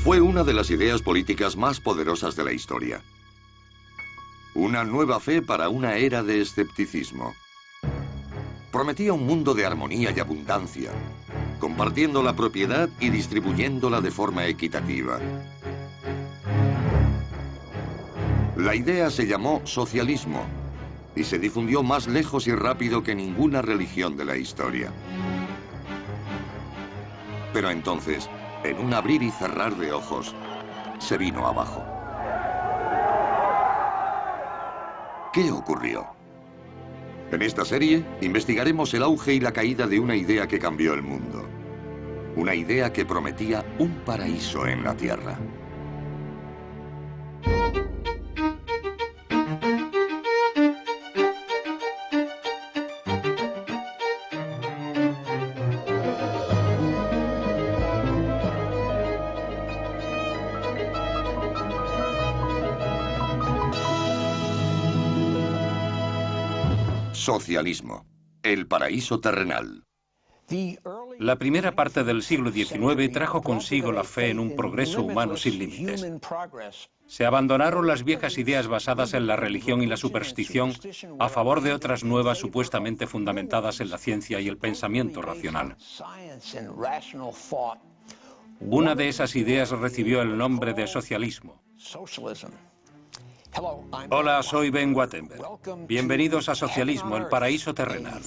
Fue una de las ideas políticas más poderosas de la historia. Una nueva fe para una era de escepticismo. Prometía un mundo de armonía y abundancia, compartiendo la propiedad y distribuyéndola de forma equitativa. La idea se llamó socialismo y se difundió más lejos y rápido que ninguna religión de la historia. Pero entonces, en un abrir y cerrar de ojos, se vino abajo. ¿Qué ocurrió? En esta serie investigaremos el auge y la caída de una idea que cambió el mundo. Una idea que prometía un paraíso en la Tierra. Socialismo, el paraíso terrenal. La primera parte del siglo XIX trajo consigo la fe en un progreso humano sin límites. Se abandonaron las viejas ideas basadas en la religión y la superstición a favor de otras nuevas supuestamente fundamentadas en la ciencia y el pensamiento racional. Una de esas ideas recibió el nombre de socialismo. Hola, soy Ben Wattenberg. Bienvenidos a Socialismo, el paraíso terrenal.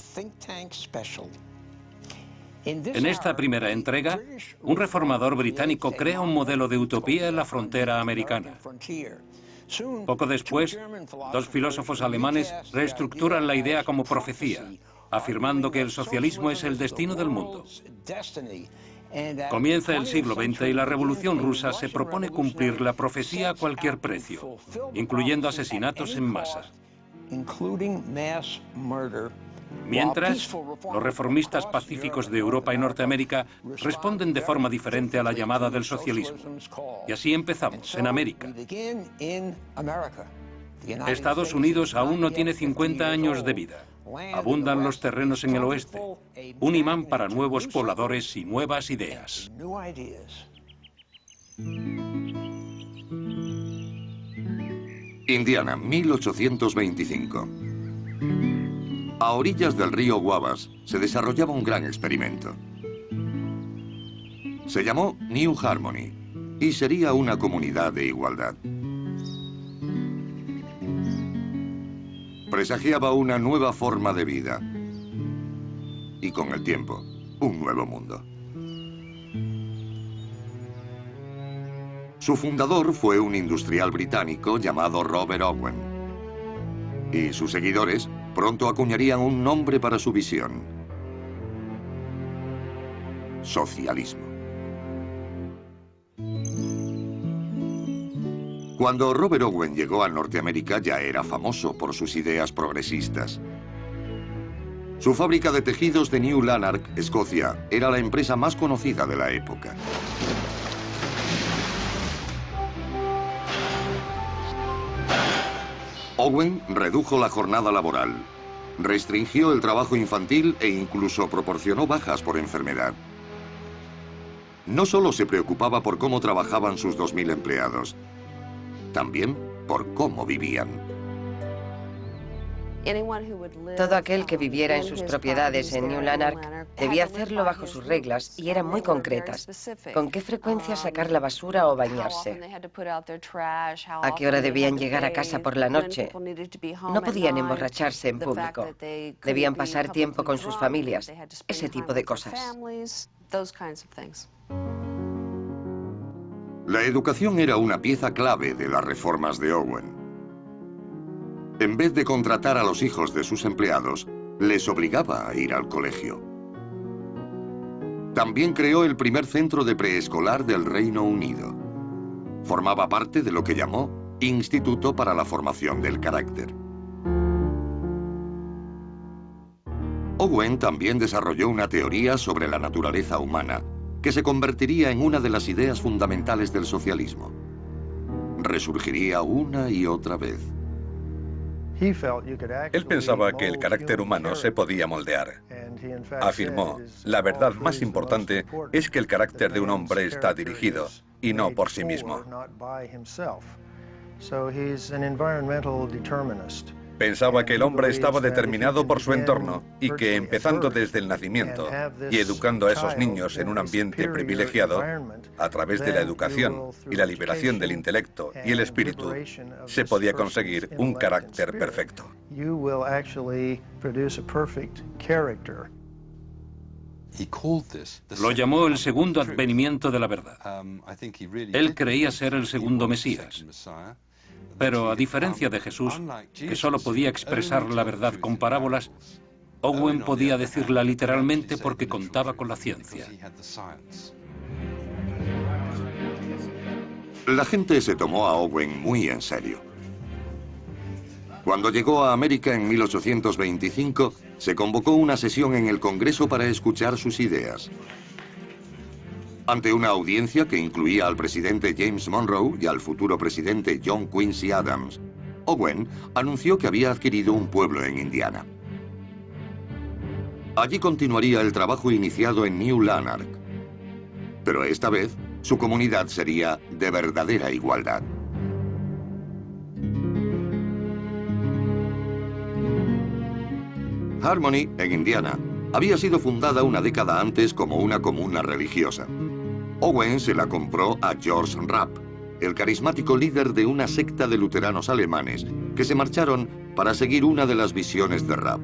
En esta primera entrega, un reformador británico crea un modelo de utopía en la frontera americana. Poco después, dos filósofos alemanes reestructuran la idea como profecía, afirmando que el socialismo es el destino del mundo. Comienza el siglo XX y la Revolución Rusa se propone cumplir la profecía a cualquier precio, incluyendo asesinatos en masa. Mientras, los reformistas pacíficos de Europa y Norteamérica responden de forma diferente a la llamada del socialismo. Y así empezamos, en América. Estados Unidos aún no tiene 50 años de vida. Abundan los terrenos en el oeste, un imán para nuevos pobladores y nuevas ideas. Indiana, 1825. A orillas del río Wabash se desarrollaba un gran experimento. Se llamó New Harmony y sería una comunidad de igualdad. Presagiaba una nueva forma de vida y con el tiempo, un nuevo mundo. Su fundador fue un industrial británico llamado Robert Owen y sus seguidores pronto acuñarían un nombre para su visión: socialismo. Cuando Robert Owen llegó a Norteamérica ya era famoso por sus ideas progresistas. Su fábrica de tejidos de New Lanark, Escocia, era la empresa más conocida de la época. Owen redujo la jornada laboral, restringió el trabajo infantil e incluso proporcionó bajas por enfermedad. No solo se preocupaba por cómo trabajaban sus 2000 empleados, también por cómo vivían. Todo aquel que viviera en sus propiedades en New Lanark debía hacerlo bajo sus reglas y eran muy concretas. ¿Con qué frecuencia sacar la basura o bañarse? ¿A qué hora debían llegar a casa por la noche? No podían emborracharse en público. Debían pasar tiempo con sus familias. Ese tipo de cosas. La educación era una pieza clave de las reformas de Owen. En vez de contratar a los hijos de sus empleados, les obligaba a ir al colegio. También creó el primer centro de preescolar del Reino Unido. Formaba parte de lo que llamó Instituto para la Formación del Carácter. Owen también desarrolló una teoría sobre la naturaleza humana que se convertiría en una de las ideas fundamentales del socialismo. Resurgiría una y otra vez. Él pensaba que el carácter humano se podía moldear. Afirmó, la verdad más importante es que el carácter de un hombre está dirigido, y no por sí mismo. Pensaba que el hombre estaba determinado por su entorno y que empezando desde el nacimiento y educando a esos niños en un ambiente privilegiado, a través de la educación y la liberación del intelecto y el espíritu, se podía conseguir un carácter perfecto. Lo llamó el segundo advenimiento de la verdad. Él creía ser el segundo Mesías. Pero a diferencia de Jesús, que solo podía expresar la verdad con parábolas, Owen podía decirla literalmente porque contaba con la ciencia. La gente se tomó a Owen muy en serio. Cuando llegó a América en 1825, se convocó una sesión en el Congreso para escuchar sus ideas. Ante una audiencia que incluía al presidente James Monroe y al futuro presidente John Quincy Adams, Owen anunció que había adquirido un pueblo en Indiana. Allí continuaría el trabajo iniciado en New Lanark, pero esta vez su comunidad sería de verdadera igualdad. Harmony, en Indiana, había sido fundada una década antes como una comuna religiosa. Owen se la compró a George Rapp, el carismático líder de una secta de luteranos alemanes que se marcharon para seguir una de las visiones de Rapp.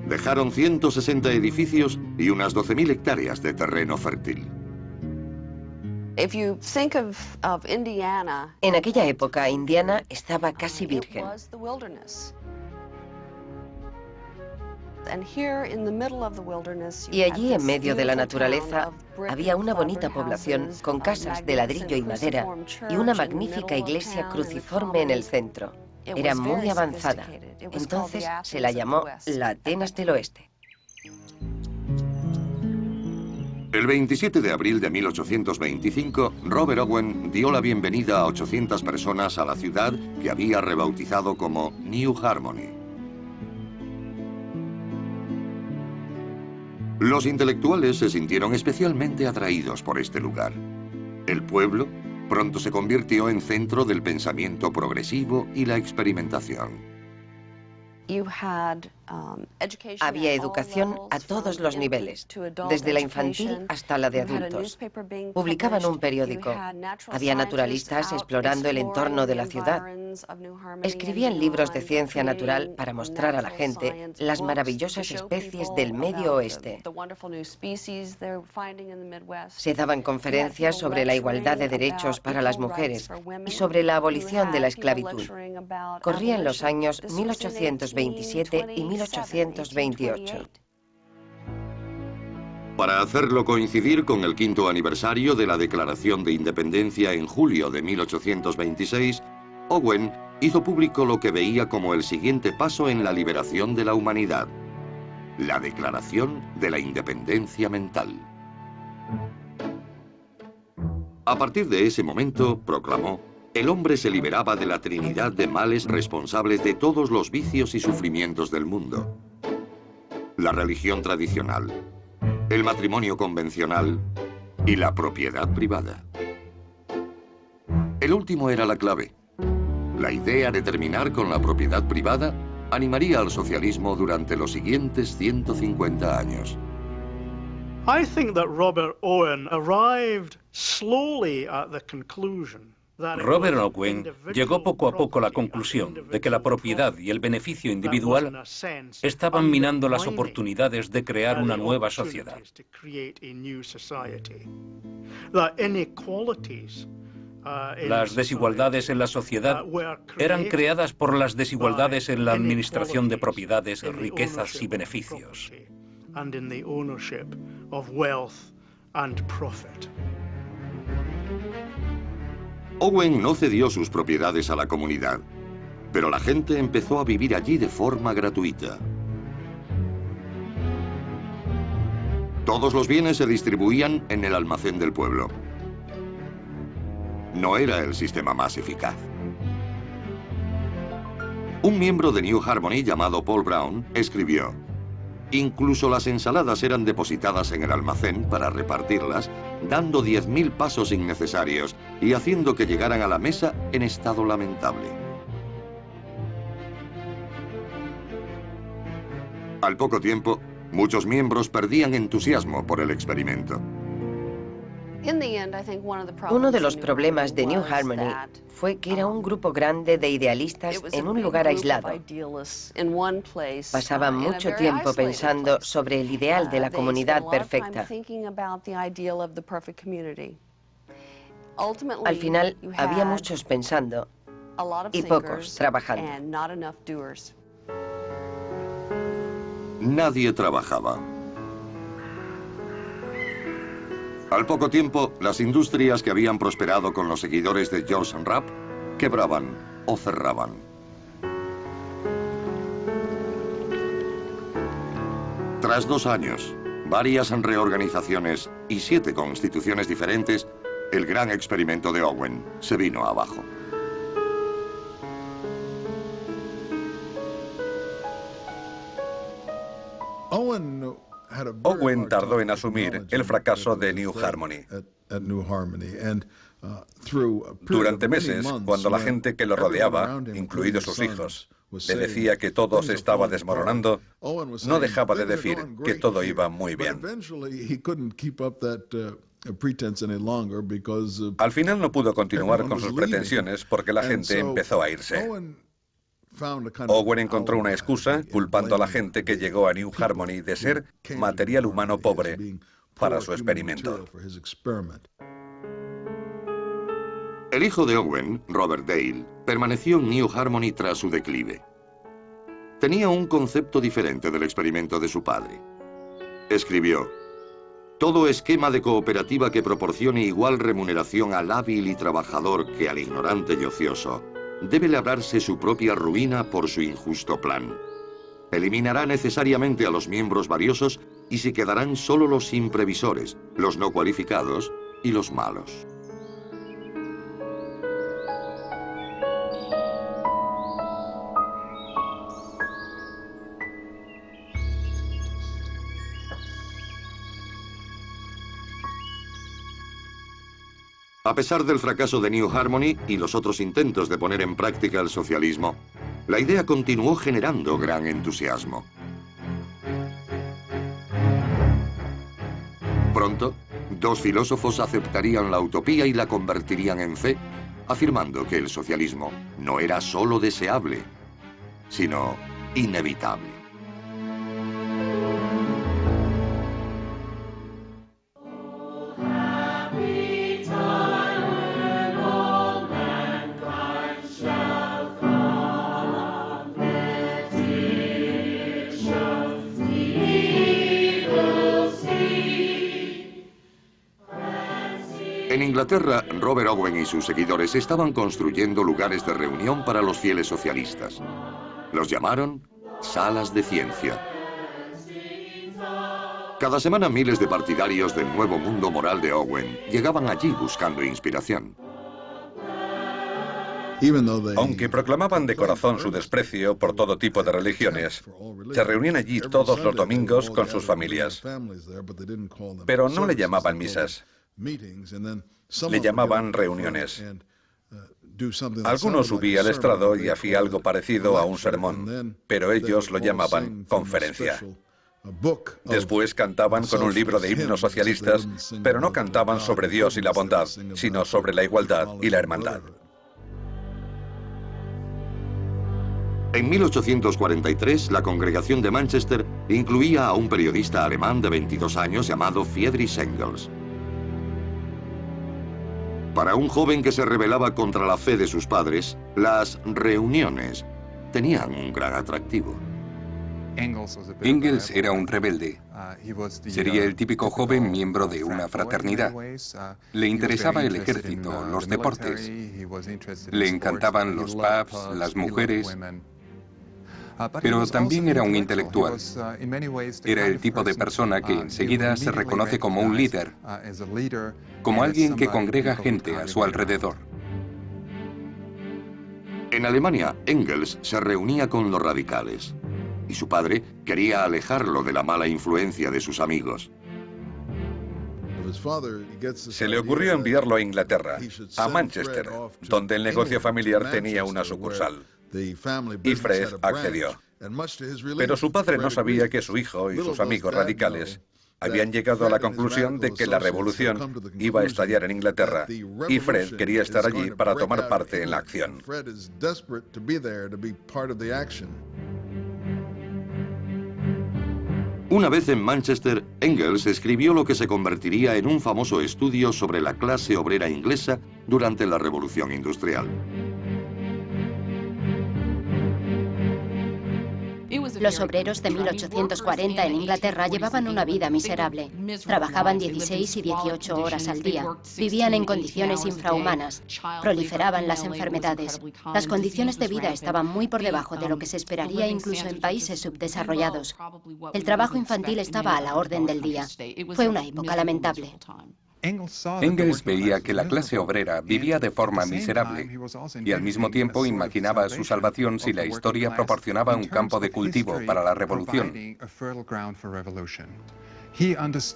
Dejaron 160 edificios y unas 12.000 hectáreas de terreno fértil. En aquella época, Indiana estaba casi virgen. Y allí, en medio de la naturaleza, había una bonita población con casas de ladrillo y madera y una magnífica iglesia cruciforme en el centro. Era muy avanzada. Entonces se la llamó la Atenas del Oeste. El 27 de abril de 1825, Robert Owen dio la bienvenida a 800 personas a la ciudad que había rebautizado como New Harmony. Los intelectuales se sintieron especialmente atraídos por este lugar. El pueblo pronto se convirtió en centro del pensamiento progresivo y la experimentación. Había educación a todos los niveles, desde la infantil hasta la de adultos. Publicaban un periódico. Había naturalistas explorando el entorno de la ciudad. Escribían libros de ciencia natural para mostrar a la gente las maravillosas especies del Medio Oeste. Se daban conferencias sobre la igualdad de derechos para las mujeres y sobre la abolición de la esclavitud. Corrían los años 1827 y 1828. Para hacerlo coincidir con el 5º aniversario de la Declaración de Independencia en julio de 1826, Owen hizo público lo que veía como el siguiente paso en la liberación de la humanidad: la Declaración de la Independencia Mental. A partir de ese momento, proclamó, el hombre se liberaba de la trinidad de males responsables de todos los vicios y sufrimientos del mundo: la religión tradicional, el matrimonio convencional y la propiedad privada. El último era la clave. La idea de terminar con la propiedad privada animaría al socialismo durante los siguientes 150 años. I think that Robert Owen arrived slowly at the conclusion. Robert Owen llegó poco a poco a la conclusión de que la propiedad y el beneficio individual estaban minando las oportunidades de crear una nueva sociedad. Las desigualdades en la sociedad eran creadas por las desigualdades en la administración de propiedades, riquezas y beneficios. Owen no cedió sus propiedades a la comunidad, pero la gente empezó a vivir allí de forma gratuita. Todos los bienes se distribuían en el almacén del pueblo. No era el sistema más eficaz. Un miembro de New Harmony llamado Paul Brown escribió: Incluso las ensaladas eran depositadas en el almacén para repartirlas, dando 10.000 pasos innecesarios y haciendo que llegaran a la mesa en estado lamentable. Al poco tiempo, muchos miembros perdían entusiasmo por el experimento. Uno de los problemas de New Harmony fue que era un grupo grande de idealistas en un lugar aislado. Pasaban mucho tiempo pensando sobre el ideal de la comunidad perfecta. Al final, había muchos pensando y pocos trabajando. Nadie trabajaba. Al poco tiempo, las industrias que habían prosperado con los seguidores de George Rapp quebraban o cerraban. Tras 2 años, varias reorganizaciones y 7 constituciones diferentes, el gran experimento de Owen se vino abajo. Owen tardó en asumir el fracaso de New Harmony. Durante meses, cuando la gente que lo rodeaba, incluidos sus hijos, le decía que todo se estaba desmoronando, no dejaba de decir que todo iba muy bien. Al final no pudo continuar con sus pretensiones porque la gente empezó a irse. Owen encontró una excusa culpando a la gente que llegó a New Harmony de ser material humano pobre para su experimento. El hijo de Owen, Robert Dale, permaneció en New Harmony tras su declive. Tenía un concepto diferente del experimento de su padre. Escribió: todo esquema de cooperativa que proporcione igual remuneración al hábil y trabajador que al ignorante y ocioso debe labrarse su propia ruina por su injusto plan. Eliminará necesariamente a los miembros valiosos y se quedarán solo los imprevisores, los no cualificados y los malos. A pesar del fracaso de New Harmony y los otros intentos de poner en práctica el socialismo, la idea continuó generando gran entusiasmo. Pronto, 2 filósofos aceptarían la utopía y la convertirían en fe, afirmando que el socialismo no era solo deseable, sino inevitable. En Inglaterra, Robert Owen y sus seguidores estaban construyendo lugares de reunión para los fieles socialistas. Los llamaron salas de ciencia. Cada semana miles de partidarios del nuevo mundo moral de Owen llegaban allí buscando inspiración. Aunque proclamaban de corazón su desprecio por todo tipo de religiones, se reunían allí todos los domingos con sus familias. Pero no le llamaban misas. Le llamaban reuniones. Algunos subía al estrado y hacía algo parecido a un sermón, pero ellos lo llamaban conferencia. Después cantaban con un libro de himnos socialistas, pero no cantaban sobre Dios y la bondad, sino sobre la igualdad y la hermandad. En 1843, la congregación de Manchester incluía a un periodista alemán de 22 años llamado Friedrich Engels. Para un joven que se rebelaba contra la fe de sus padres, las reuniones tenían un gran atractivo. Engels era un rebelde. Sería el típico joven miembro de una fraternidad. Le interesaba el ejército, los deportes. Le encantaban los pubs, las mujeres. Pero también era un intelectual. Era el tipo de persona que enseguida se reconoce como un líder, como alguien que congrega gente a su alrededor. En Alemania, Engels se reunía con los radicales. y su padre quería alejarlo de la mala influencia de sus amigos. Se le ocurrió enviarlo a Inglaterra, a Manchester, donde el negocio familiar tenía una sucursal. Y Fred accedió. Pero su padre no sabía que su hijo y sus amigos radicales habían llegado a la conclusión de que la revolución iba a estallar en Inglaterra y Fred quería estar allí para tomar parte en la acción. Una vez en Manchester, Engels escribió lo que se convertiría en un famoso estudio sobre la clase obrera inglesa durante la Revolución Industrial. Los obreros de 1840 en Inglaterra llevaban una vida miserable. Trabajaban 16 y 18 horas al día. Vivían en condiciones infrahumanas. Proliferaban las enfermedades. Las condiciones de vida estaban muy por debajo de lo que se esperaría incluso en países subdesarrollados. El trabajo infantil estaba a la orden del día. Fue una época lamentable. Engels veía que la clase obrera vivía de forma miserable y al mismo tiempo imaginaba su salvación si la historia proporcionaba un campo de cultivo para la revolución.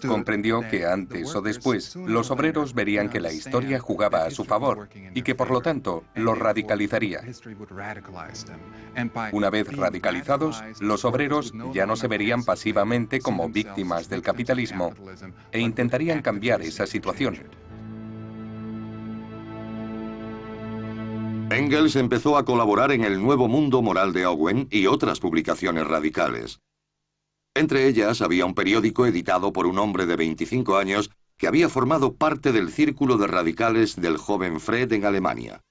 Comprendió que antes o después los obreros verían que la historia jugaba a su favor y que por lo tanto los radicalizaría. Una vez radicalizados, los obreros ya no se verían pasivamente como víctimas del capitalismo e intentarían cambiar esa situación. Engels empezó a colaborar en el Nuevo Mundo Moral de Owen y otras publicaciones radicales. Entre ellas había un periódico editado por un hombre de 25 años que había formado parte del círculo de radicales del joven Fred en Alemania,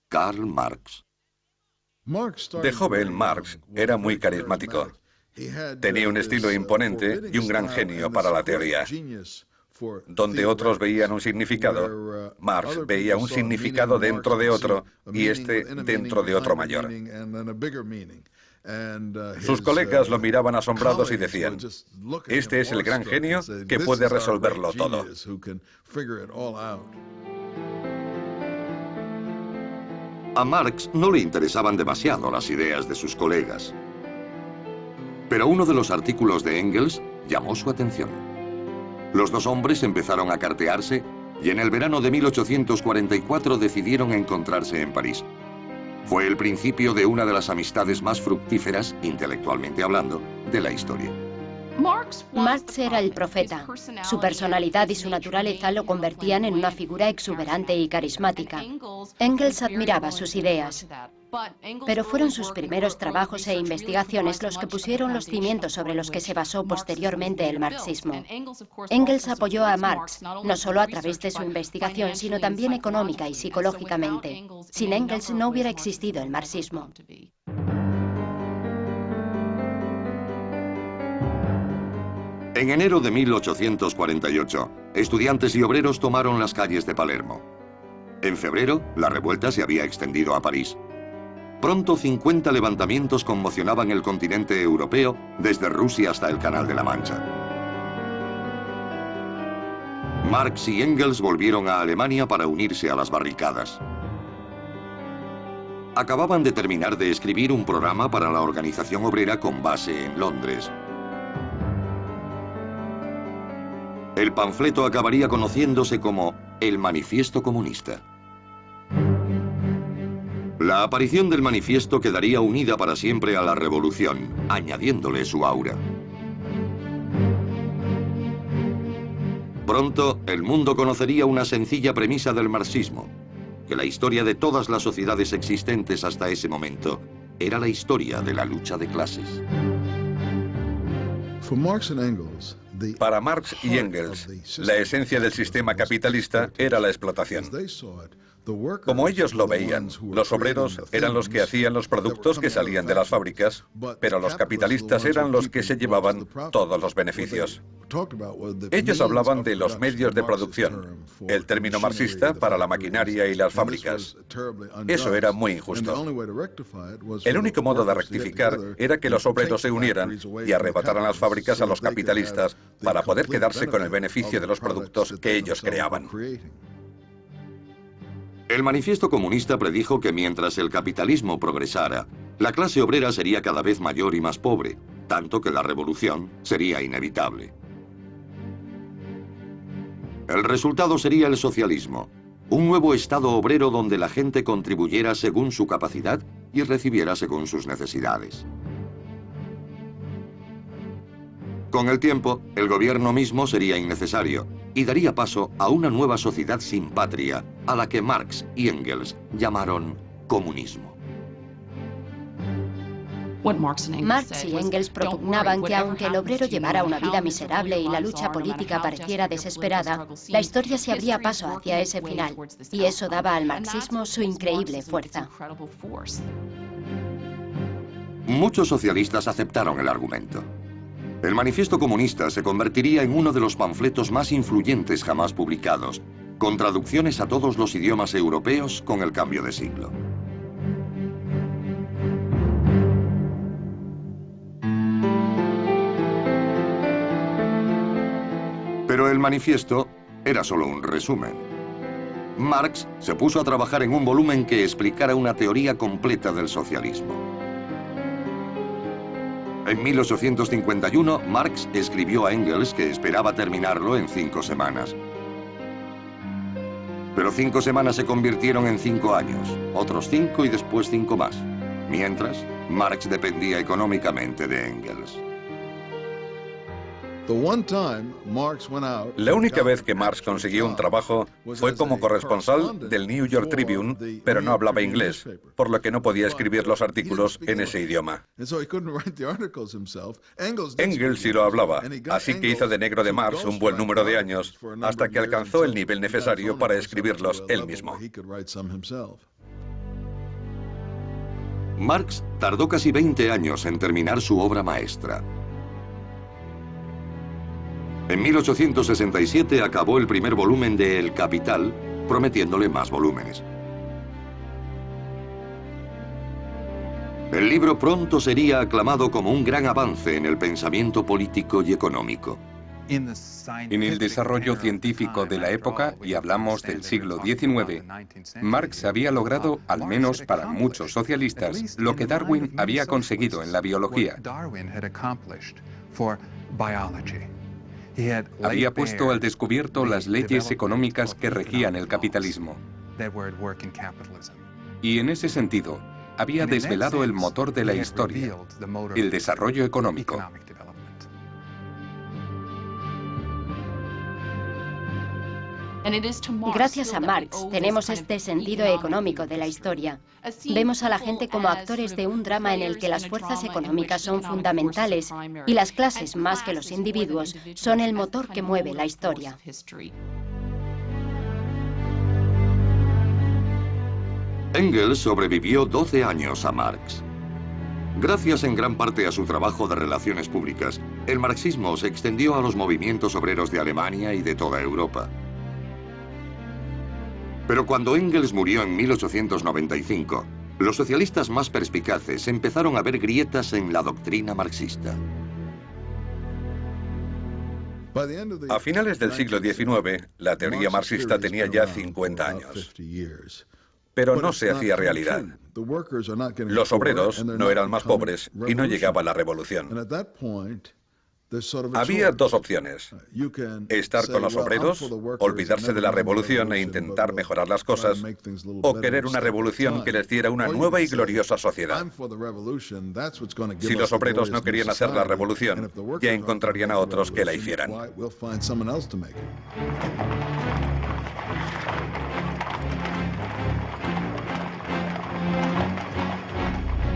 Karl Marx. De joven, Marx era muy carismático. Tenía un estilo imponente y un gran genio para la teoría. Donde otros veían un significado, Marx veía un significado dentro de otro y este dentro de otro mayor. Sus colegas lo miraban asombrados y decían, este es el gran genio que puede resolverlo todo. A Marx no le interesaban demasiado las ideas de sus colegas. Pero uno de los artículos de Engels llamó su atención. Los dos hombres empezaron a cartearse y en el verano de 1844 decidieron encontrarse en París. Fue el principio de una de las amistades más fructíferas, intelectualmente hablando, de la historia. Marx era el profeta. Su personalidad y su naturaleza lo convertían en una figura exuberante y carismática. Engels admiraba sus ideas. Pero fueron sus primeros trabajos e investigaciones los que pusieron los cimientos sobre los que se basó posteriormente el marxismo. Engels apoyó a Marx, no solo a través de su investigación, sino también económica y psicológicamente. Sin Engels no hubiera existido el marxismo. En enero de 1848, estudiantes y obreros tomaron las calles de Palermo. En febrero, la revuelta se había extendido a París. Pronto 50 levantamientos conmocionaban el continente europeo desde Rusia hasta el Canal de la Mancha. Marx y Engels volvieron a Alemania para unirse a las barricadas. Acababan de terminar de escribir un programa para la organización obrera con base en Londres. El panfleto acabaría conociéndose como el Manifiesto Comunista. La aparición del manifiesto quedaría unida para siempre a la revolución, añadiéndole su aura. Pronto, el mundo conocería una sencilla premisa del marxismo, que la historia de todas las sociedades existentes hasta ese momento era la historia de la lucha de clases. Para Marx y Engels, la esencia del sistema capitalista era la explotación. Como ellos lo veían, los obreros eran los que hacían los productos que salían de las fábricas, pero los capitalistas eran los que se llevaban todos los beneficios. Ellos hablaban de los medios de producción, el término marxista para la maquinaria y las fábricas. Eso era muy injusto. El único modo de rectificar era que los obreros se unieran y arrebataran las fábricas a los capitalistas para poder quedarse con el beneficio de los productos que ellos creaban. El Manifiesto Comunista predijo que mientras el capitalismo progresara, La clase obrera sería cada vez mayor y más pobre, tanto que la revolución sería inevitable. El resultado sería el socialismo, un nuevo estado obrero donde la gente contribuyera según su capacidad y recibiera según sus necesidades. Con el tiempo, el gobierno mismo sería innecesario y daría paso a una nueva sociedad sin patria, a la que Marx y Engels llamaron comunismo. Marx y Engels propugnaban que aunque el obrero llevara una vida miserable y la lucha política pareciera desesperada, la historia se abría paso hacia ese final, y eso daba al marxismo su increíble fuerza. Muchos socialistas aceptaron el argumento. El Manifiesto Comunista se convertiría en uno de los panfletos más influyentes jamás publicados, con traducciones a todos los idiomas europeos con el cambio de siglo. Pero el manifiesto era solo un resumen. Marx se puso a trabajar en un volumen que explicara una teoría completa del socialismo. En 1851, Marx escribió a Engels que esperaba terminarlo en 5 semanas. Pero 5 semanas se convirtieron en 5 años, otros 5 y después 5 más. Mientras, Marx dependía económicamente de Engels. La única vez que Marx consiguió un trabajo fue como corresponsal del New York Tribune, pero no hablaba inglés, por lo que no podía escribir los artículos en ese idioma. Engels sí lo hablaba, así que hizo de negro de Marx un buen número de años, hasta que alcanzó el nivel necesario para escribirlos él mismo. Marx tardó casi 20 años en terminar su obra maestra. En 1867 acabó el primer volumen de El Capital, prometiéndole más volúmenes. El libro pronto sería aclamado como un gran avance en el pensamiento político y económico. En el desarrollo científico de la época, y hablamos del siglo XIX, Marx había logrado, al menos para muchos socialistas, lo que Darwin había conseguido en la biología. Había puesto al descubierto las leyes económicas que regían el capitalismo. Y en ese sentido, había desvelado el motor de la historia, el desarrollo económico. Gracias a Marx tenemos este sentido económico de la historia. Vemos a la gente como actores de un drama en el que las fuerzas económicas son fundamentales y las clases, más que los individuos, son el motor que mueve la historia. Engels sobrevivió 12 años a Marx. Gracias en gran parte a su trabajo de relaciones públicas, el marxismo se extendió a los movimientos obreros de Alemania y de toda Europa. Pero cuando Engels murió en 1895, los socialistas más perspicaces empezaron a ver grietas en la doctrina marxista. A finales del siglo XIX, la teoría marxista tenía ya 50 años. Pero no se hacía realidad. Los obreros no eran más pobres y no llegaba la revolución. Había dos opciones: estar con los obreros, olvidarse de la revolución e intentar mejorar las cosas, o querer una revolución que les diera una nueva y gloriosa sociedad. Si los obreros no querían hacer la revolución, ya encontrarían a otros que la hicieran.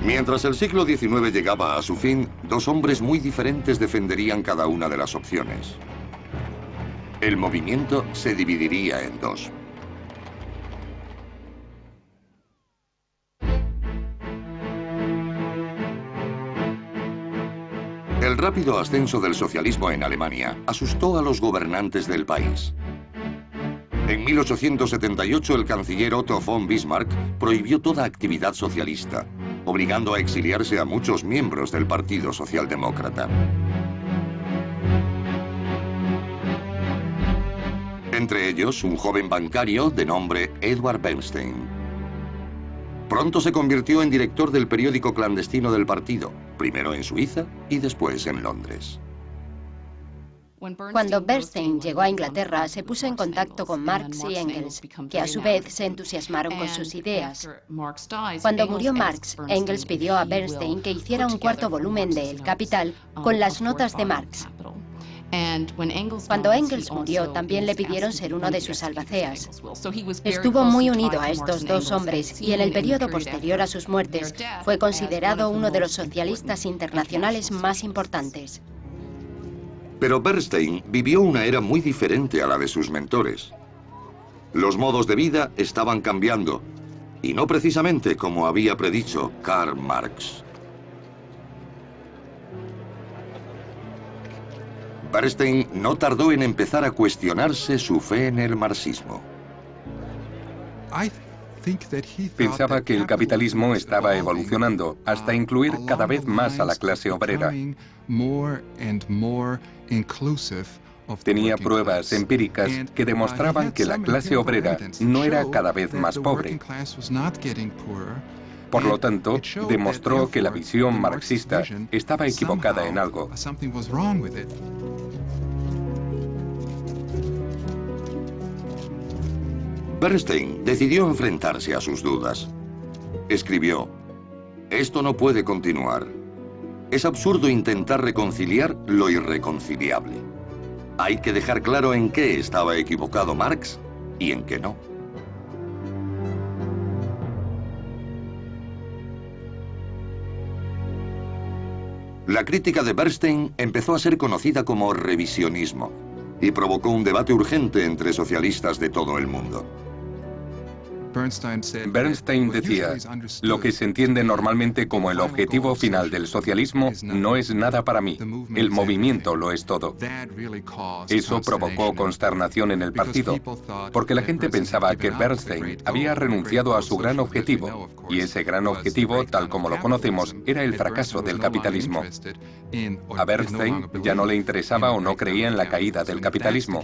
Mientras el siglo XIX llegaba a su fin, dos hombres muy diferentes defenderían cada una de las opciones. El movimiento se dividiría en dos. El rápido ascenso del socialismo en Alemania asustó a los gobernantes del país. En 1878 el canciller Otto von Bismarck prohibió toda actividad socialista, obligando a exiliarse a muchos miembros del Partido Socialdemócrata. Entre ellos, un joven bancario de nombre Edward Bernstein. Pronto se convirtió en director del periódico clandestino del partido, primero en Suiza y después en Londres. Cuando Bernstein llegó a Inglaterra, se puso en contacto con Marx y Engels, que a su vez se entusiasmaron con sus ideas. Cuando murió Marx, Engels pidió a Bernstein que hiciera un cuarto volumen de El Capital con las notas de Marx. Cuando Engels murió, también le pidieron ser uno de sus albaceas. Estuvo muy unido a estos dos hombres y en el periodo posterior a sus muertes fue considerado uno de los socialistas internacionales más importantes. Pero Bernstein vivió una era muy diferente a la de sus mentores. Los modos de vida estaban cambiando, y no precisamente como había predicho Karl Marx. Bernstein no tardó en empezar a cuestionarse su fe en el marxismo. Pensaba que el capitalismo estaba evolucionando hasta incluir cada vez más a la clase obrera. Tenía pruebas empíricas que demostraban que la clase obrera no era cada vez más pobre. Por lo tanto, demostró que la visión marxista estaba equivocada en algo. Bernstein decidió enfrentarse a sus dudas. Escribió: "Esto no puede continuar. Es absurdo intentar reconciliar lo irreconciliable. Hay que dejar claro en qué estaba equivocado Marx y en qué no". La crítica de Bernstein empezó a ser conocida como revisionismo y provocó un debate urgente entre socialistas de todo el mundo. Bernstein decía, lo que se entiende normalmente como el objetivo final del socialismo no es nada para mí, el movimiento lo es todo. Eso provocó consternación en el partido, porque la gente pensaba que Bernstein había renunciado a su gran objetivo, y ese gran objetivo, tal como lo conocemos, era el fracaso del capitalismo. A Bernstein ya no le interesaba o no creía en la caída del capitalismo.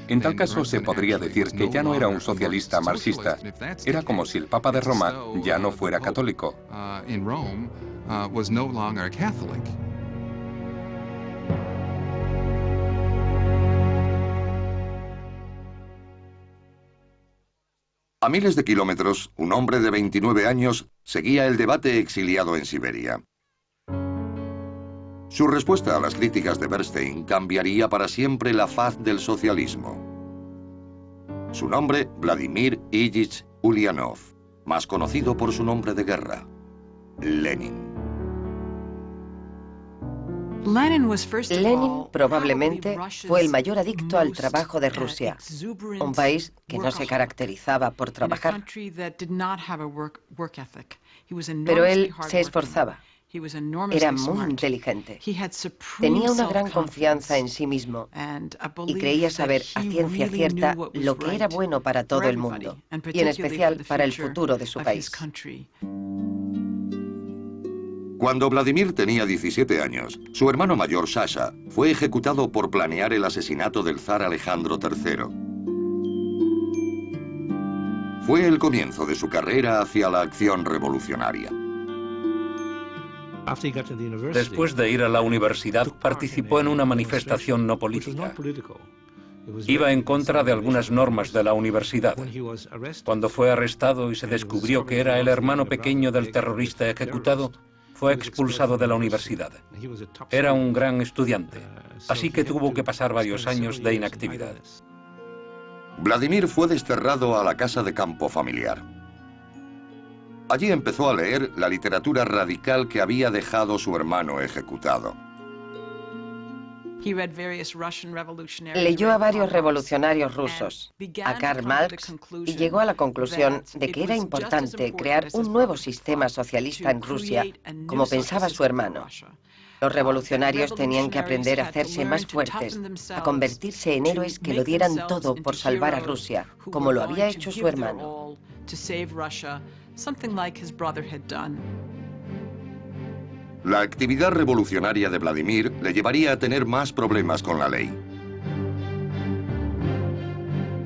En tal caso se podría decir que ya no era un socialista marxista. Era como si el Papa de Roma ya no fuera católico. A miles de kilómetros, un hombre de 29 años seguía el debate exiliado en Siberia. Su respuesta a las críticas de Bernstein cambiaría para siempre la faz del socialismo. Su nombre, Vladimir Ilyich Ulyanov, más conocido por su nombre de guerra, Lenin. Lenin probablemente fue el mayor adicto al trabajo de Rusia, un país que no se caracterizaba por trabajar. Pero él se esforzaba. Era muy inteligente. Tenía una gran confianza en sí mismo y creía saber a ciencia cierta lo que era bueno para todo el mundo, y en especial para el futuro de su país. Cuando Vladimir tenía 17 años, su hermano mayor, Sasha, fue ejecutado por planear el asesinato del zar Alejandro III. Fue el comienzo de su carrera hacia la acción revolucionaria. Después de ir a la universidad, participó en una manifestación no política. Iba en contra de algunas normas de la universidad. Cuando fue arrestado y se descubrió que era el hermano pequeño del terrorista ejecutado, fue expulsado de la universidad. Era un gran estudiante, así que tuvo que pasar varios años de inactividad. Vladimir fue desterrado a la casa de campo familiar. Allí empezó a leer la literatura radical que había dejado su hermano ejecutado. Leyó a varios revolucionarios rusos, a Karl Marx, y llegó a la conclusión de que era importante crear un nuevo sistema socialista en Rusia, como pensaba su hermano. Los revolucionarios tenían que aprender a hacerse más fuertes, a convertirse en héroes que lo dieran todo por salvar a Rusia, como lo había hecho su hermano. La actividad revolucionaria de Vladimir le llevaría a tener más problemas con la ley.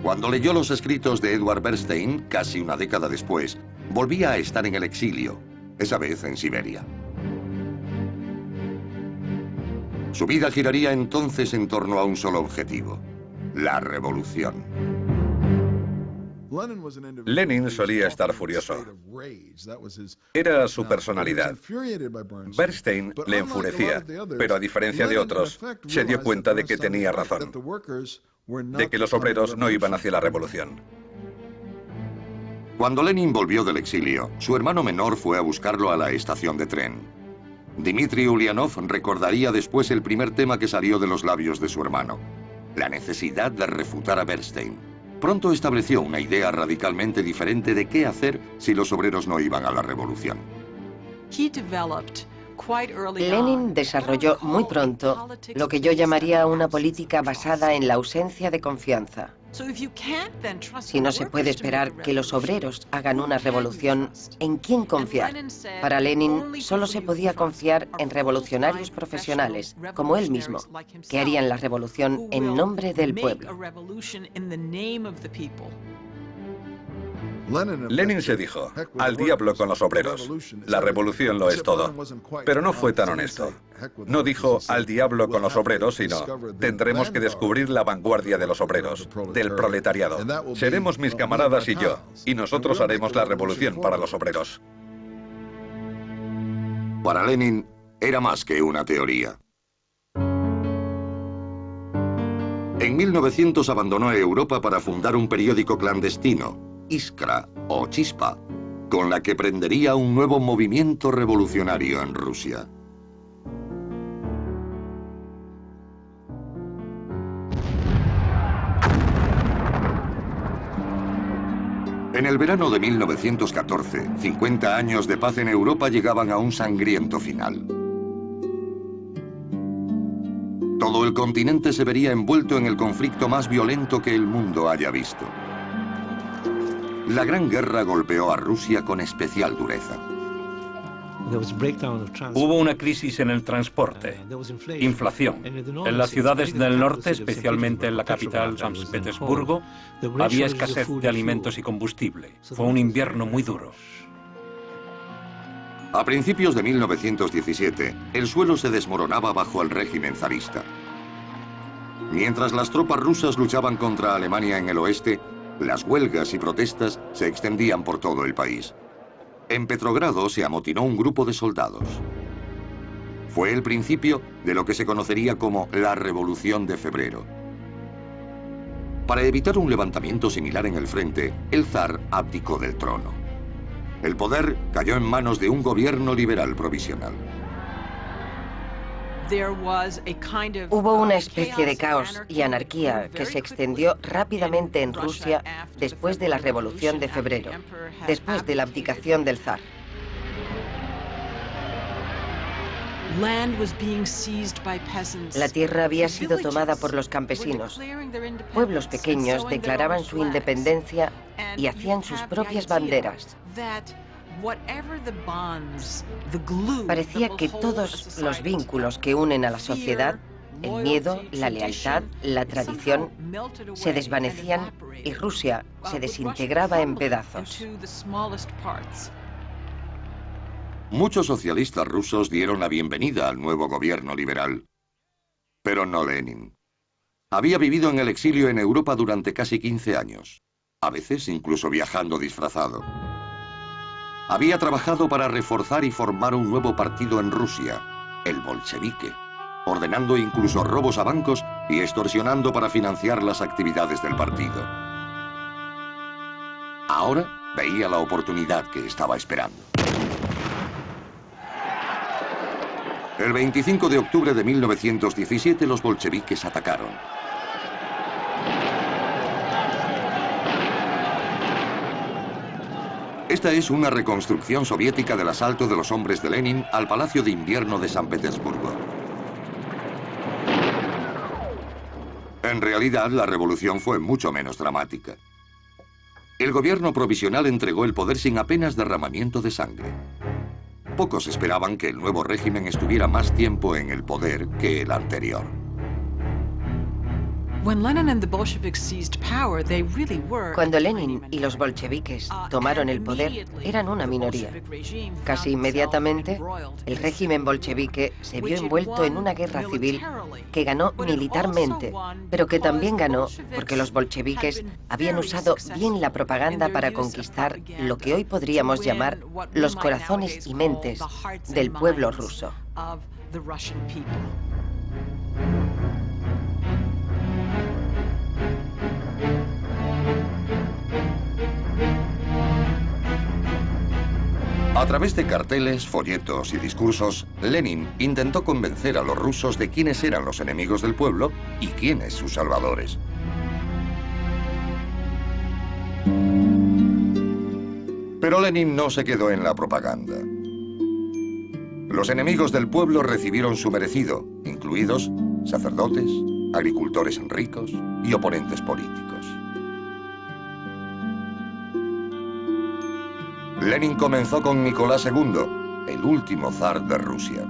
Cuando leyó los escritos de Edward Bernstein, casi una década después, volvía a estar en el exilio, esa vez en Siberia. Su vida giraría entonces en torno a un solo objetivo: la revolución. Lenin solía estar furioso. Era su personalidad. Bernstein le enfurecía, pero a diferencia de otros, se dio cuenta de que tenía razón, de que los obreros no iban hacia la revolución. Cuando Lenin volvió del exilio, su hermano menor fue a buscarlo a la estación de tren. Dmitri Ulyanov recordaría después el primer tema que salió de los labios de su hermano: la necesidad de refutar a Bernstein. Pronto estableció una idea radicalmente diferente de qué hacer si los obreros no iban a la revolución. Lenin desarrolló muy pronto lo que yo llamaría una política basada en la ausencia de confianza. Si no se puede esperar que los obreros hagan una revolución, ¿en quién confiar? Para Lenin solo se podía confiar en revolucionarios profesionales, como él mismo, que harían la revolución en nombre del pueblo. Lenin se dijo: al diablo con los obreros, la revolución lo es todo. Pero no fue tan honesto. No dijo al diablo con los obreros, sino: tendremos que descubrir la vanguardia de los obreros, del proletariado. Seremos mis camaradas y yo, y nosotros haremos la revolución para los obreros. Para Lenin era más que una teoría. En 1900 abandonó Europa para fundar un periódico clandestino, Iskra o Chispa, con la que prendería un nuevo movimiento revolucionario en Rusia. En el verano de 1914, 50 años de paz en Europa llegaban a un sangriento final. Todo el continente se vería envuelto en el conflicto más violento que el mundo haya visto. La Gran Guerra golpeó a Rusia con especial dureza. Hubo una crisis en el transporte, inflación. En las ciudades del norte, especialmente en la capital, San Petersburgo, había escasez de alimentos y combustible. Fue un invierno muy duro. A principios de 1917, el suelo se desmoronaba bajo el régimen zarista. Mientras las tropas rusas luchaban contra Alemania en el oeste, las huelgas y protestas se extendían por todo el país. En Petrogrado se amotinó un grupo de soldados. Fue el principio de lo que se conocería como la Revolución de Febrero. Para evitar un levantamiento similar en el frente, el zar abdicó del trono. El poder cayó en manos de un gobierno liberal provisional. Hubo una especie de caos y anarquía que se extendió rápidamente en Rusia después de la Revolución de Febrero, después de la abdicación del zar. La tierra había sido tomada por los campesinos. Pueblos pequeños declaraban su independencia y hacían sus propias banderas. Parecía que todos los vínculos que unen a la sociedad, el miedo, la lealtad, la tradición, se desvanecían y Rusia se desintegraba en pedazos. Muchos socialistas rusos dieron la bienvenida al nuevo gobierno liberal, pero no Lenin. Había vivido en el exilio en Europa durante casi 15 años, a veces incluso viajando disfrazado. Había trabajado para reforzar y formar un nuevo partido en Rusia, el bolchevique, ordenando incluso robos a bancos y extorsionando para financiar las actividades del partido. Ahora veía la oportunidad que estaba esperando. El 25 de octubre de 1917 los bolcheviques atacaron. Esta es una reconstrucción soviética del asalto de los hombres de Lenin al Palacio de Invierno de San Petersburgo. En realidad, la revolución fue mucho menos dramática. El gobierno provisional entregó el poder sin apenas derramamiento de sangre. Pocos esperaban que el nuevo régimen estuviera más tiempo en el poder que el anterior. Cuando Lenin y los bolcheviques tomaron el poder, eran una minoría. Casi inmediatamente, el régimen bolchevique se vio envuelto en una guerra civil que ganó militarmente, pero que también ganó porque los bolcheviques habían usado bien la propaganda para conquistar lo que hoy podríamos llamar los corazones y mentes del pueblo ruso. A través de carteles, folletos y discursos, Lenin intentó convencer a los rusos de quiénes eran los enemigos del pueblo y quiénes sus salvadores. Pero Lenin no se quedó en la propaganda. Los enemigos del pueblo recibieron su merecido, incluidos sacerdotes, agricultores ricos y oponentes políticos. Lenin comenzó con Nicolás II, el último zar de Rusia.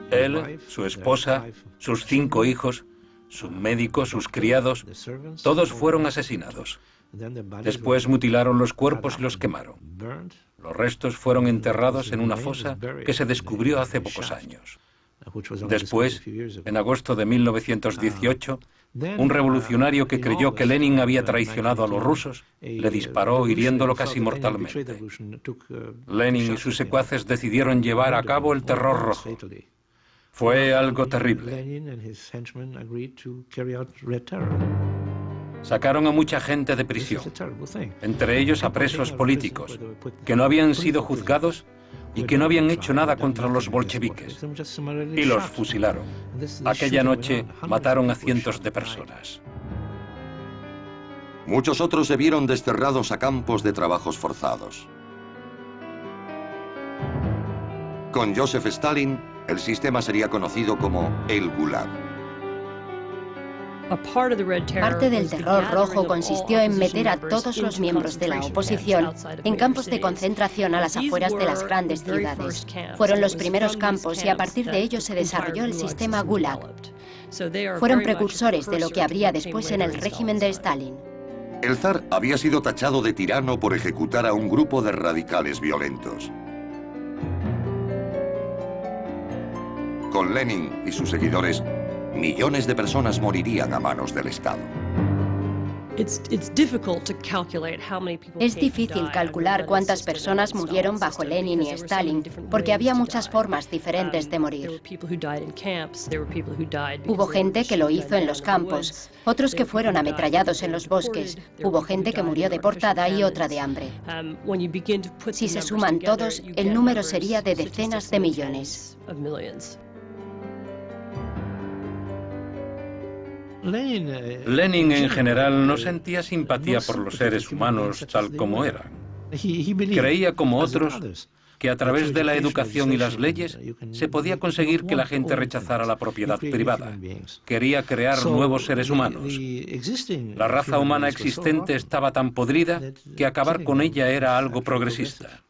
Él, su esposa, sus 5 hijos, su médico, sus criados, todos fueron asesinados. Después mutilaron los cuerpos y los quemaron. Los restos fueron enterrados en una fosa que se descubrió hace pocos años. Después, en agosto de 1918, un revolucionario que creyó que Lenin había traicionado a los rusos le disparó hiriéndolo casi mortalmente. Lenin y sus secuaces decidieron llevar a cabo el terror rojo. Fue algo terrible. Sacaron a mucha gente de prisión, entre ellos a presos políticos, que no habían sido juzgados y que no habían hecho nada contra los bolcheviques, y los fusilaron. Aquella noche mataron a cientos de personas. Muchos otros se vieron desterrados a campos de trabajos forzados. Con Joseph Stalin, el sistema sería conocido como el Gulag. Parte del terror rojo consistió en meter a todos los miembros de la oposición en campos de concentración a las afueras de las grandes ciudades. Fueron los primeros campos y a partir de ellos se desarrolló el sistema Gulag. Fueron precursores de lo que habría después en el régimen de Stalin. El zar había sido tachado de tirano por ejecutar a un grupo de radicales violentos. Con Lenin y sus seguidores, millones de personas morirían a manos del Estado. Es difícil calcular cuántas personas murieron bajo Lenin y Stalin, porque había muchas formas diferentes de morir. Hubo gente que lo hizo en los campos, otros que fueron ametrallados en los bosques, hubo gente que murió deportada y otra de hambre. Si se suman todos, el número sería de decenas de millones. Lenin en general no sentía simpatía por los seres humanos tal como eran. Creía, como otros, que a través de la educación y las leyes se podía conseguir que la gente rechazara la propiedad privada. Quería crear nuevos seres humanos. La raza humana existente estaba tan podrida que acabar con ella era algo progresista.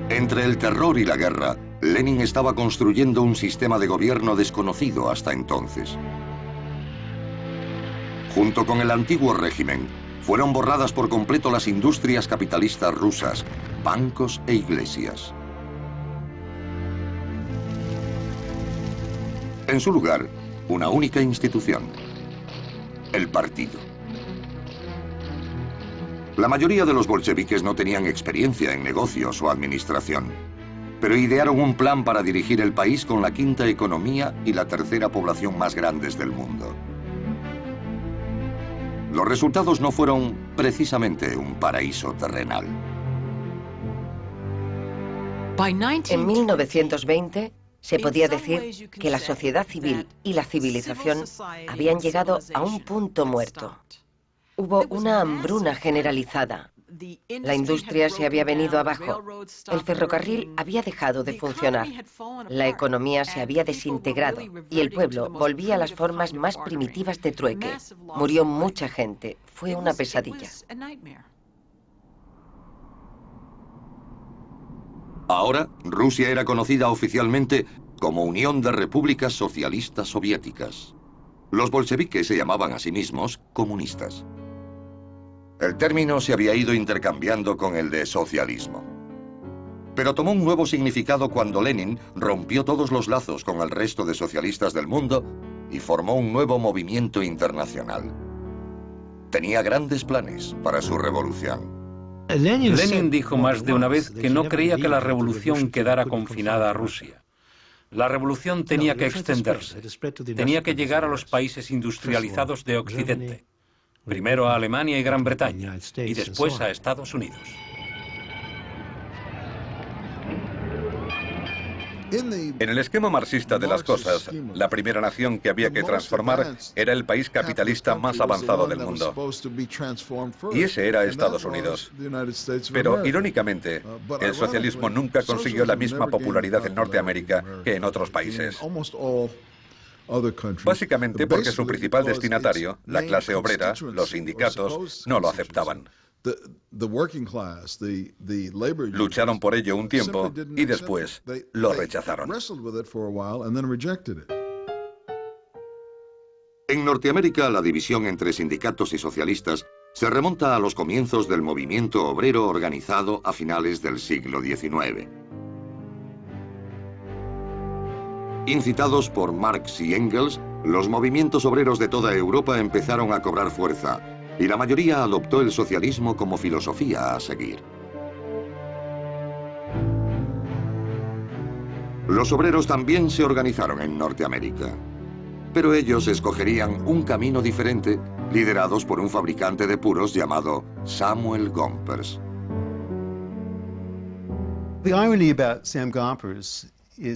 Entre el terror y la guerra, Lenin estaba construyendo un sistema de gobierno desconocido hasta entonces. Junto con el antiguo régimen, fueron borradas por completo las industrias capitalistas rusas, bancos e iglesias. En su lugar, una única institución, el partido. La mayoría de los bolcheviques no tenían experiencia en negocios o administración, pero idearon un plan para dirigir el país con la quinta economía y la tercera población más grandes del mundo. Los resultados no fueron precisamente un paraíso terrenal. En 1920 se podía decir que la sociedad civil y la civilización habían llegado a un punto muerto. Hubo una hambruna generalizada. La industria se había venido abajo. El ferrocarril había dejado de funcionar. La economía se había desintegrado y el pueblo volvía a las formas más primitivas de trueque. Murió mucha gente. Fue una pesadilla. Ahora, Rusia era conocida oficialmente como Unión de Repúblicas Socialistas Soviéticas. Los bolcheviques se llamaban a sí mismos comunistas. El término se había ido intercambiando con el de socialismo. Pero tomó un nuevo significado cuando Lenin rompió todos los lazos con el resto de socialistas del mundo y formó un nuevo movimiento internacional. Tenía grandes planes para su revolución. Lenin dijo más de una vez que no creía que la revolución quedara confinada a Rusia. La revolución tenía que extenderse, tenía que llegar a los países industrializados de Occidente, primero a Alemania y Gran Bretaña, y después a Estados Unidos. En el esquema marxista de las cosas, la primera nación que había que transformar era el país capitalista más avanzado del mundo. Y ese era Estados Unidos. Pero, irónicamente, el socialismo nunca consiguió la misma popularidad en Norteamérica que en otros países. Básicamente porque su principal destinatario, la clase obrera, los sindicatos, no lo aceptaban. Lucharon por ello un tiempo y después lo rechazaron. En Norteamérica, la división entre sindicatos y socialistas se remonta a los comienzos del movimiento obrero organizado a finales del siglo XIX. Incitados por Marx y Engels, los movimientos obreros de toda Europa empezaron a cobrar fuerza, y la mayoría adoptó el socialismo como filosofía a seguir. Los obreros también se organizaron en Norteamérica, pero ellos escogerían un camino diferente, liderados por un fabricante de puros llamado Samuel Gompers.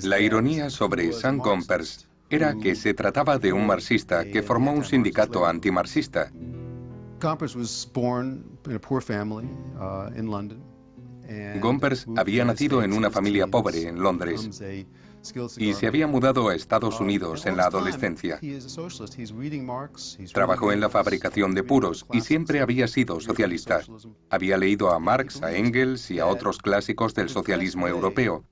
La ironía sobre Sam Gompers era que se trataba de un marxista que formó un sindicato antimarxista. Gompers había nacido en una familia pobre en Londres y se había mudado a Estados Unidos en la adolescencia. Trabajó en la fabricación de puros y siempre había sido socialista. Había leído a Marx, a Engels y a otros clásicos del socialismo europeo.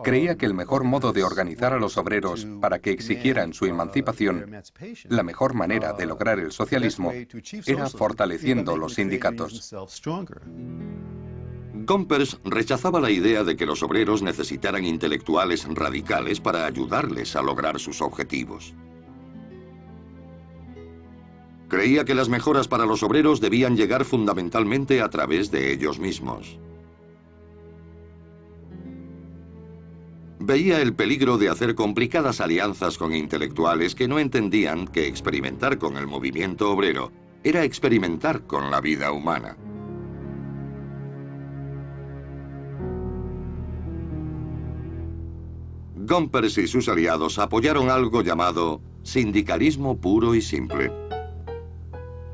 Creía que el mejor modo de organizar a los obreros para que exigieran su emancipación, la mejor manera de lograr el socialismo, era fortaleciendo los sindicatos. Gompers rechazaba la idea de que los obreros necesitaran intelectuales radicales para ayudarles a lograr sus objetivos. Creía que las mejoras para los obreros debían llegar fundamentalmente a través de ellos mismos. Veía el peligro de hacer complicadas alianzas con intelectuales que no entendían que experimentar con el movimiento obrero era experimentar con la vida humana. Gompers y sus aliados apoyaron algo llamado sindicalismo puro y simple.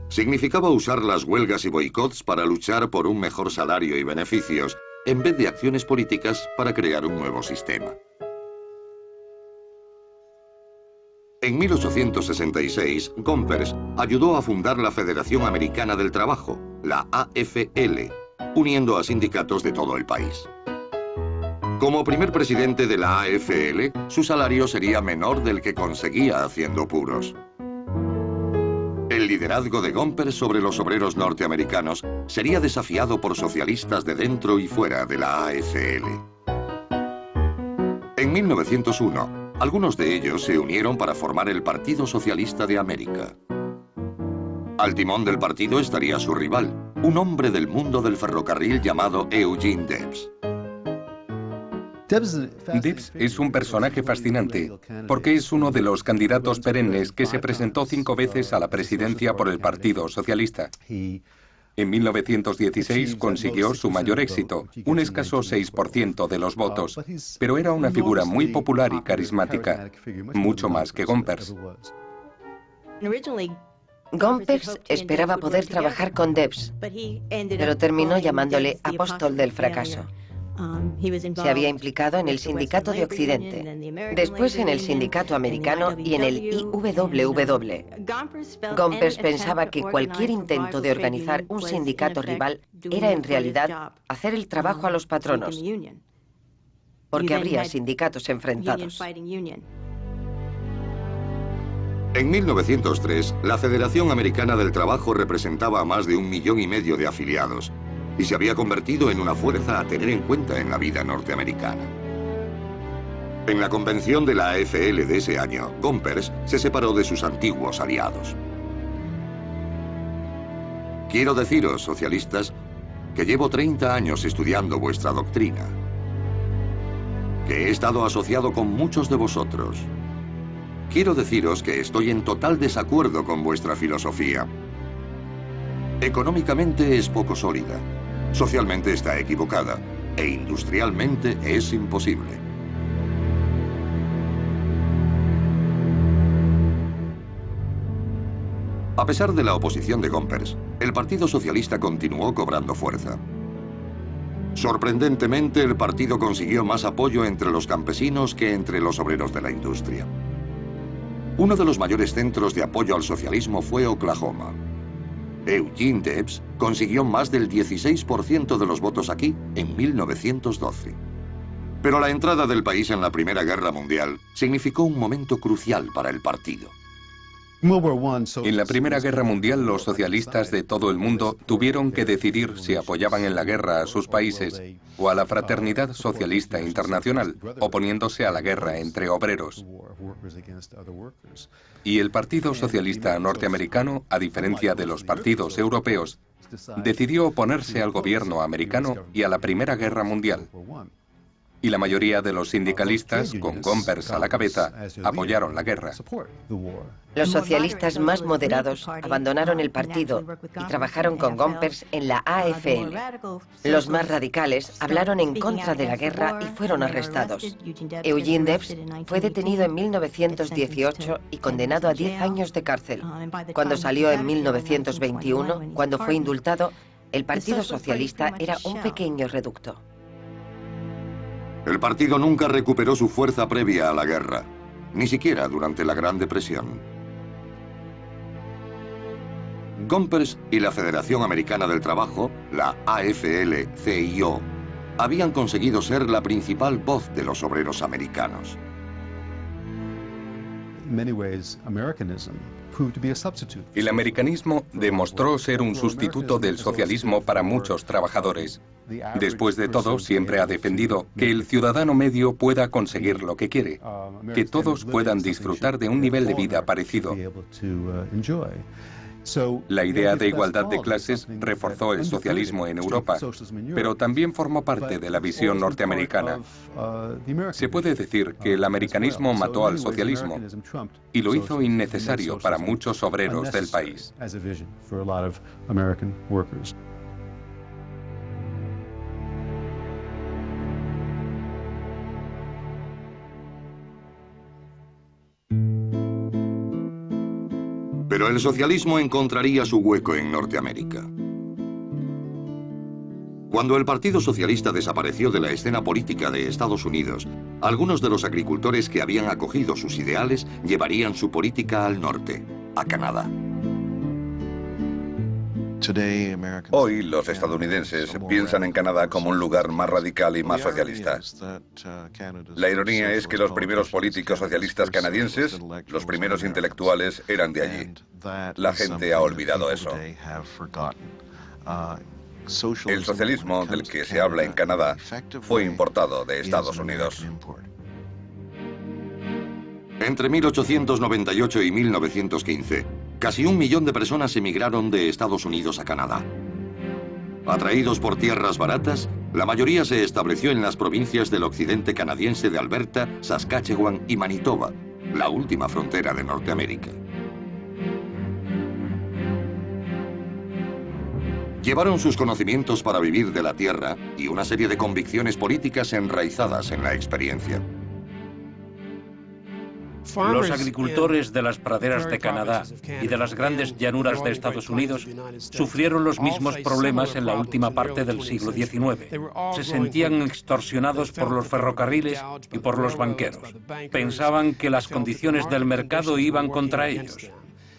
Significaba usar las huelgas y boicots para luchar por un mejor salario y beneficios, en vez de acciones políticas para crear un nuevo sistema. En 1866, Gompers ayudó a fundar la Federación Americana del Trabajo, la AFL, uniendo a sindicatos de todo el país. Como primer presidente de la AFL, su salario sería menor del que conseguía haciendo puros. El liderazgo de Gompers sobre los obreros norteamericanos sería desafiado por socialistas de dentro y fuera de la AFL. En 1901, algunos de ellos se unieron para formar el Partido Socialista de América. Al timón del partido estaría su rival, un hombre del mundo del ferrocarril llamado Eugene Debs. Debs es un personaje fascinante porque es uno de los candidatos perennes que se presentó 5 veces a la presidencia por el Partido Socialista. En 1916 consiguió su mayor éxito, un escaso 6% de los votos, pero era una figura muy popular y carismática, mucho más que Gompers. Gompers esperaba poder trabajar con Debs, pero terminó llamándole apóstol del fracaso. Se había implicado en el Sindicato de Occidente, después en el Sindicato Americano y en el IWW. Gompers pensaba que cualquier intento de organizar un sindicato rival era en realidad hacer el trabajo a los patronos. porque habría sindicatos enfrentados. En 1903, la Federación Americana del Trabajo representaba a más de 1,5 millones de afiliados y se había convertido en una fuerza a tener en cuenta en la vida norteamericana. En la convención de la AFL de ese año, Gompers se separó de sus antiguos aliados. Quiero deciros, socialistas, que llevo 30 años estudiando vuestra doctrina, que he estado asociado con muchos de vosotros. Quiero deciros que estoy en total desacuerdo con vuestra filosofía. Económicamente es poco sólida, socialmente está equivocada e industrialmente es imposible. A pesar de la oposición de Gompers, el Partido Socialista continuó cobrando fuerza. Sorprendentemente, el partido consiguió más apoyo entre los campesinos que entre los obreros de la industria. Uno de los mayores centros de apoyo al socialismo fue Oklahoma. Eugene Debs consiguió más del 16% de los votos aquí en 1912. Pero la entrada del país en la Primera Guerra Mundial significó un momento crucial para el partido. En la Primera Guerra Mundial, los socialistas de todo el mundo tuvieron que decidir si apoyaban en la guerra a sus países o a la Fraternidad Socialista Internacional, oponiéndose a la guerra entre obreros. Y el Partido Socialista norteamericano, a diferencia de los partidos europeos, decidió oponerse al gobierno americano y a la Primera Guerra Mundial. Y la mayoría de los sindicalistas, con Gompers a la cabeza, apoyaron la guerra. Los socialistas más moderados abandonaron el partido y trabajaron con Gompers en la AFL. Los más radicales hablaron en contra de la guerra y fueron arrestados. Eugene Debs fue detenido en 1918 y condenado a 10 años de cárcel. Cuando salió en 1921, cuando fue indultado, el Partido Socialista era un pequeño reducto. El partido nunca recuperó su fuerza previa a la guerra, ni siquiera durante la Gran Depresión. Gompers y la Federación Americana del Trabajo, la AFL-CIO, habían conseguido ser la principal voz de los obreros americanos. El americanismo demostró ser un sustituto del socialismo para muchos trabajadores. Después de todo, siempre ha defendido que el ciudadano medio pueda conseguir lo que quiere, que todos puedan disfrutar de un nivel de vida parecido. La idea de igualdad de clases reforzó el socialismo en Europa, pero también formó parte de la visión norteamericana. Se puede decir que el americanismo mató al socialismo y lo hizo innecesario para muchos obreros del país. Pero el socialismo encontraría su hueco en Norteamérica. Cuando el Partido Socialista desapareció de la escena política de Estados Unidos, algunos de los agricultores que habían acogido sus ideales llevarían su política al norte, a Canadá. Hoy los estadounidenses piensan en Canadá como un lugar más radical y más socialista. La ironía es que los primeros políticos socialistas canadienses, los primeros intelectuales, eran de allí. La gente ha olvidado eso. El socialismo del que se habla en Canadá fue importado de Estados Unidos. Entre 1898 y 1915, casi 1 millón de personas emigraron de Estados Unidos a Canadá. Atraídos por tierras baratas, la mayoría se estableció en las provincias del occidente canadiense de Alberta, Saskatchewan y Manitoba, la última frontera de Norteamérica. Llevaron sus conocimientos para vivir de la tierra y una serie de convicciones políticas enraizadas en la experiencia. Los agricultores de las praderas de Canadá y de las grandes llanuras de Estados Unidos sufrieron los mismos problemas en la última parte del siglo XIX. Se sentían extorsionados por los ferrocarriles y por los banqueros. Pensaban que las condiciones del mercado iban contra ellos.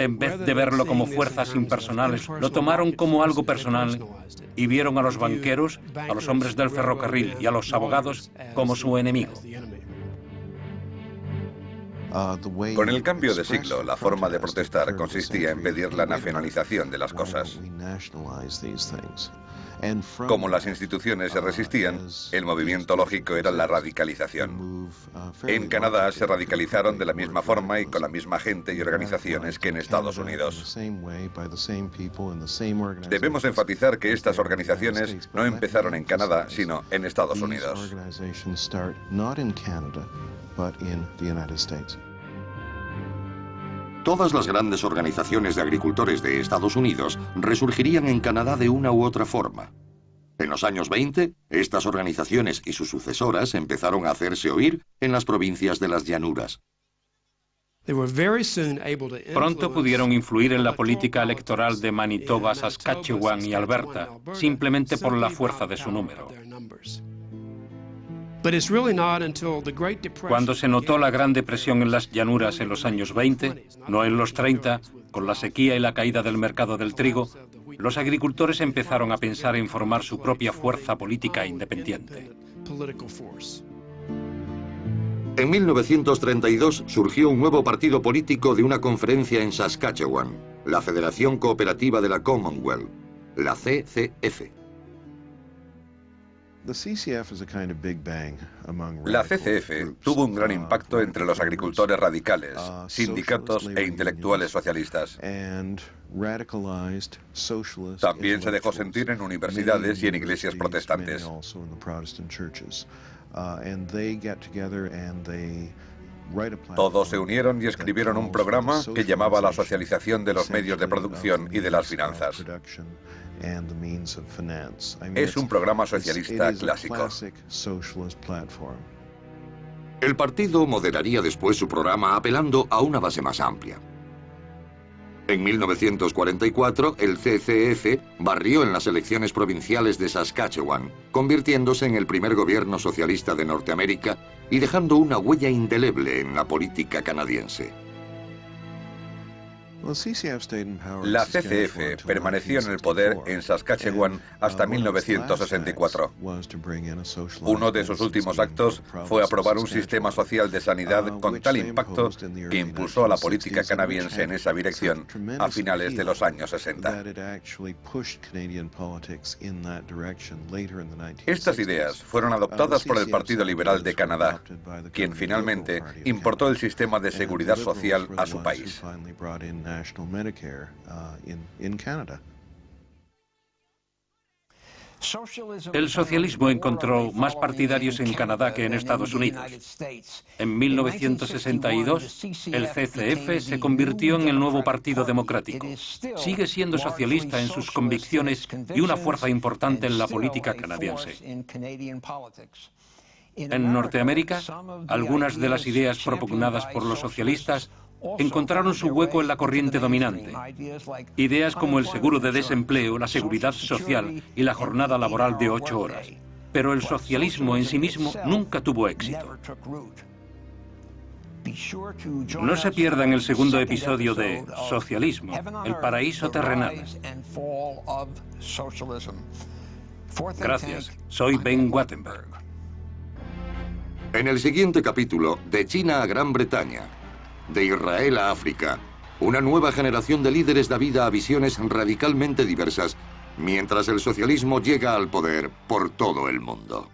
En vez de verlo como fuerzas impersonales, lo tomaron como algo personal y vieron a los banqueros, a los hombres del ferrocarril y a los abogados como su enemigo. Con el cambio de siglo, la forma de protestar consistía en pedir la nacionalización de las cosas. Como las instituciones se resistían, el movimiento lógico era la radicalización. En Canadá se radicalizaron de la misma forma y con la misma gente y organizaciones que en Estados Unidos. Debemos enfatizar que estas organizaciones no empezaron en Canadá, sino en Estados Unidos. Todas las grandes organizaciones de agricultores de Estados Unidos resurgirían en Canadá de una u otra forma. En los años 20, estas organizaciones y sus sucesoras empezaron a hacerse oír en las provincias de las llanuras. Pronto pudieron influir en la política electoral de Manitoba, Saskatchewan y Alberta, simplemente por la fuerza de su número. Cuando se notó la Gran Depresión en las llanuras en los años 20, no en los 30, con la sequía y la caída del mercado del trigo, los agricultores empezaron a pensar en formar su propia fuerza política independiente. En 1932 surgió un nuevo partido político de una conferencia en Saskatchewan, la Federación Cooperativa de la Commonwealth, la CCF. La CCF tuvo un gran impacto entre los agricultores radicales, sindicatos e intelectuales socialistas. También se dejó sentir en universidades y en iglesias protestantes. Todos se unieron y escribieron un programa que llamaba la socialización de los medios de producción y de las finanzas. Es un programa socialista clásico. El partido moderaría después su programa apelando a una base más amplia. En 1944, el CCF barrió en las elecciones provinciales de Saskatchewan, convirtiéndose en el primer gobierno socialista de Norteamérica y dejando una huella indeleble en la política canadiense. La CCF permaneció en el poder en Saskatchewan hasta 1964. Uno de sus últimos actos fue aprobar un sistema social de sanidad con tal impacto que impulsó a la política canadiense en esa dirección a finales de los años 60. Estas ideas fueron adoptadas por el Partido Liberal de Canadá, quien finalmente importó el sistema de seguridad social a su país. El socialismo encontró más partidarios en Canadá que en Estados Unidos. En 1962, el CCF se convirtió en el nuevo Partido Democrático. Sigue siendo socialista en sus convicciones y una fuerza importante en la política canadiense. En Norteamérica, algunas de las ideas propugnadas por los socialistas encontraron su hueco en la corriente dominante. Ideas como el seguro de desempleo, la seguridad social y la jornada laboral de 8 horas. Pero el socialismo en sí mismo nunca tuvo éxito. No se pierdan el segundo episodio de Socialismo, el paraíso terrenal. Gracias, soy Ben Wattenberg. En el siguiente capítulo, de China a Gran Bretaña, de Israel a África, una nueva generación de líderes da vida a visiones radicalmente diversas, mientras el socialismo llega al poder por todo el mundo.